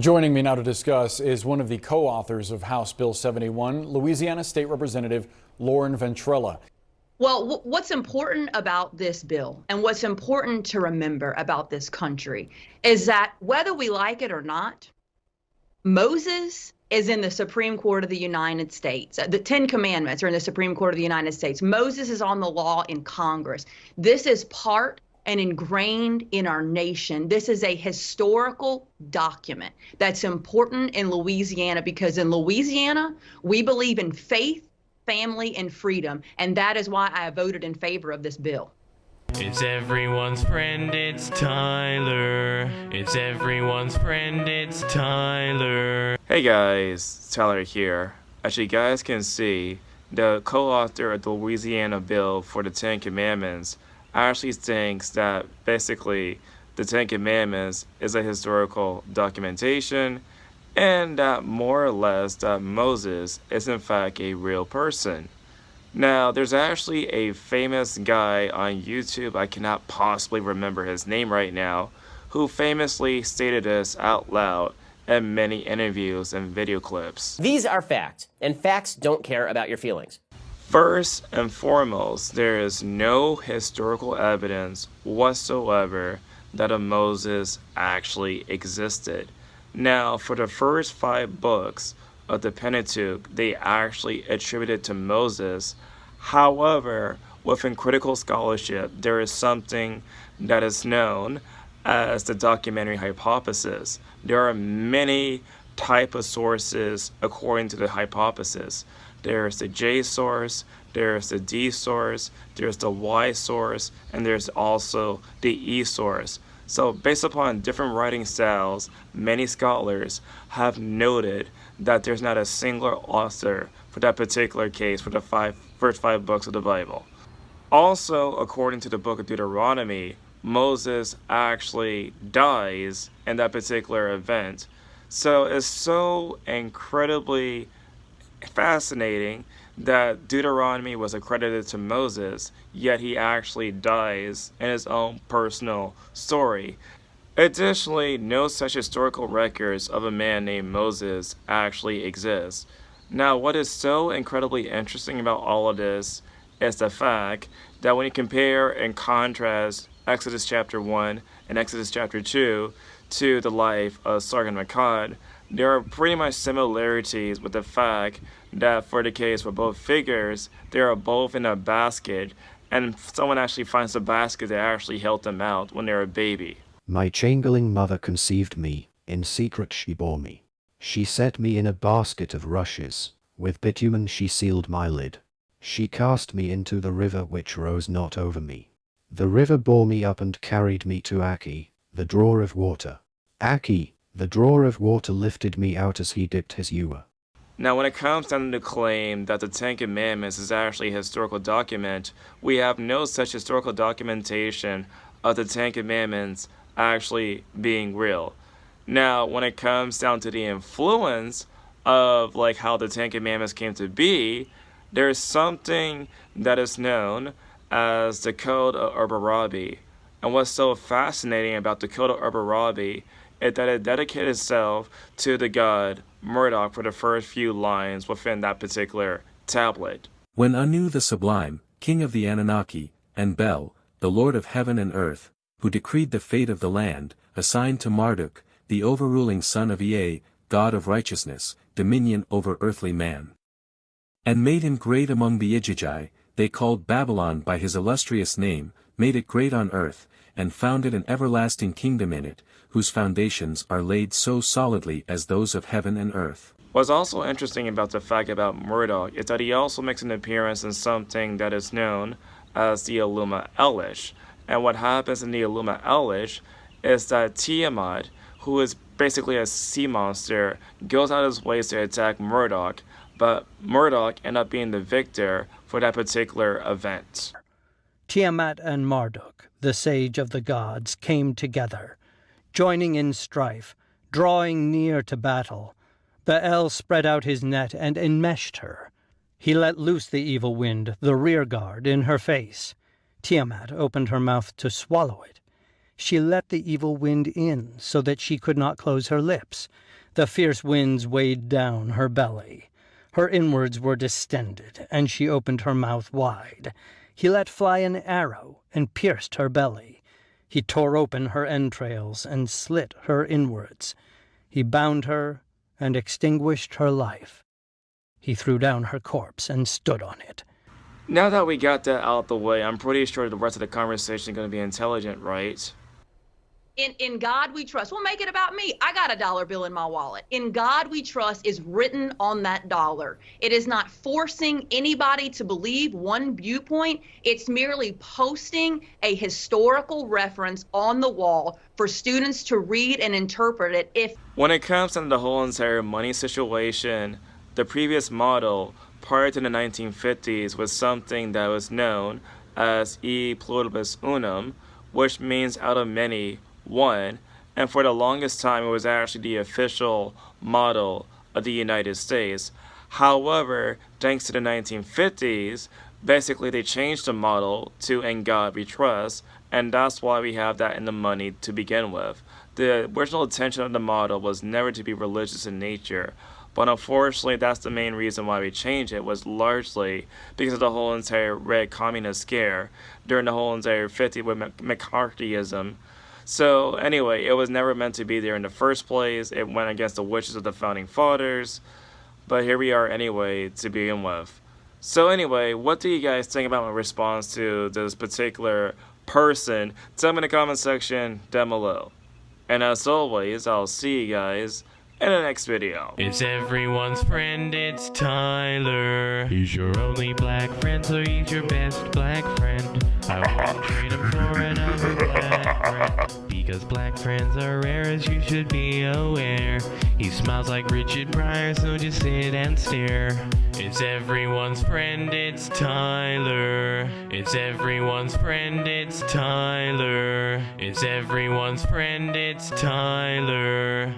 Joining me now to discuss is one of the co-authors of House Bill 71, Louisiana State Representative Lauren Ventrella. Well, what's important about this bill and what's important to remember about this country is that whether we like it or not, Moses is in the Supreme Court of the United States. The Ten Commandments are in the Supreme Court of the United States. Moses is on the law in Congress. This is part and ingrained in our nation. This is a historical document that's important in Louisiana because in Louisiana, we believe in faith, family, and freedom, and that is why I voted in favor of this bill. It's everyone's friend, it's Tyler. It's everyone's friend, it's Tyler. Hey guys, Tyler here. As you guys can see, the co-author of the Louisiana bill for the Ten Commandments actually thinks that basically the Ten Commandments is a historical documentation and that more or less that Moses is in fact a real person. Now, there's actually a famous guy on YouTube, I cannot possibly remember his name right now, who famously stated this out loud in many interviews and video clips. These are facts, and facts don't care about your feelings. First and foremost, there is no historical evidence whatsoever that a Moses actually existed. Now, for the first 5 books of the Pentateuch, they actually attributed to Moses. However, within critical scholarship, there is something that is known as the documentary hypothesis. There are many types of sources according to the hypothesis. There's the J source, there's the D source, there's the Y source, and there's also the E source. So based upon different writing styles, many scholars have noted that there's not a single author for that particular case for the first 5 books of the Bible. Also, according to the book of Deuteronomy, Moses actually dies in that particular event. So it's so incredibly fascinating that Deuteronomy was accredited to Moses, yet he actually dies in his own personal story. Additionally, no such historical records of a man named Moses actually exist. Now, what is so incredibly interesting about all of this is the fact that when you compare and contrast Exodus chapter 1 and Exodus chapter 2 to the life of Sargon Akkad, there are pretty much similarities with the fact that for the case for both figures, they are both in a basket, and someone actually finds the basket that actually helped them out when they were a baby. My changeling mother conceived me, in secret she bore me. She set me in a basket of rushes, with bitumen she sealed my lid. She cast me into the river which rose not over me. The river bore me up and carried me to Aki, the drawer of water. Aki, the drawer of water lifted me out as he dipped his ewer. Now, when it comes down to the claim that the Ten Commandments is actually a historical document, we have no such historical documentation of the Ten Commandments actually being real. Now, when it comes down to the influence of how the Ten Commandments came to be, there's something that is known as the Code of Hammurabi. And what's so fascinating about the Code of Hammurabi is that it dedicated itself to the god Marduk for the first few lines within that particular tablet. When Anu the Sublime, king of the Anunnaki, and Bel, the lord of heaven and earth, who decreed the fate of the land, assigned to Marduk, the overruling son of Ea, god of righteousness, dominion over earthly man, and made him great among the Igigi, they called Babylon by his illustrious name, made it great on earth, and founded an everlasting kingdom in it, whose foundations are laid so solidly as those of heaven and earth. What's also interesting about the fact about Marduk is that he also makes an appearance in something that is known as the Aluma Elish. And what happens in the Aluma Elish is that Tiamat, who is basically a sea monster, goes out of his way to attack Marduk, but Marduk ends up being the victor for that particular event. Tiamat and Marduk, the sage of the gods, came together, joining in strife, drawing near to battle. Baal spread out his net and enmeshed her. He let loose the evil wind, the rear guard, in her face. Tiamat opened her mouth to swallow it. She let the evil wind in so that she could not close her lips. The fierce winds weighed down her belly. Her inwards were distended, and she opened her mouth wide. He let fly an arrow, and pierced her belly. He tore open her entrails, and slit her inwards. He bound her, and extinguished her life. He threw down her corpse, and stood on it. Now that we got that out the way, I'm pretty sure the rest of the conversation is going to be intelligent, right? In God we trust. Well, make it about me. I got a dollar bill in my wallet. In God we trust is written on that dollar. It is not forcing anybody to believe one viewpoint. It's merely posting a historical reference on the wall for students to read and interpret it. When it comes to the whole entire money situation, the previous model prior to the 1950s was something that was known as e pluribus unum, which means out of many, one, and for the longest time it was actually the official model of the United States. However, thanks to the 1950s, basically they changed the model to In God We Trust, and that's why we have that in the money to begin with. The original intention of the model was never to be religious in nature, but unfortunately that's the main reason why we changed it, was largely because of the whole entire red communist scare during the whole entire 50s with McCarthyism. So anyway, it was never meant to be there in the first place. It went against the wishes of the founding fathers, but here we are anyway to begin with. So anyway, what do you guys think about my response to this particular person? Tell me in the comment section down below. And as always, I'll see you guys in the next video. It's everyone's friend, it's Tyler. He's your only black friend, so he's your best black friend. I wouldn't trade him for another black friend, because black friends are rare, as you should be aware. He smiles like Richard Pryor, so just sit and stare. It's everyone's friend, it's Tyler. It's everyone's friend, it's Tyler. It's everyone's friend, it's Tyler.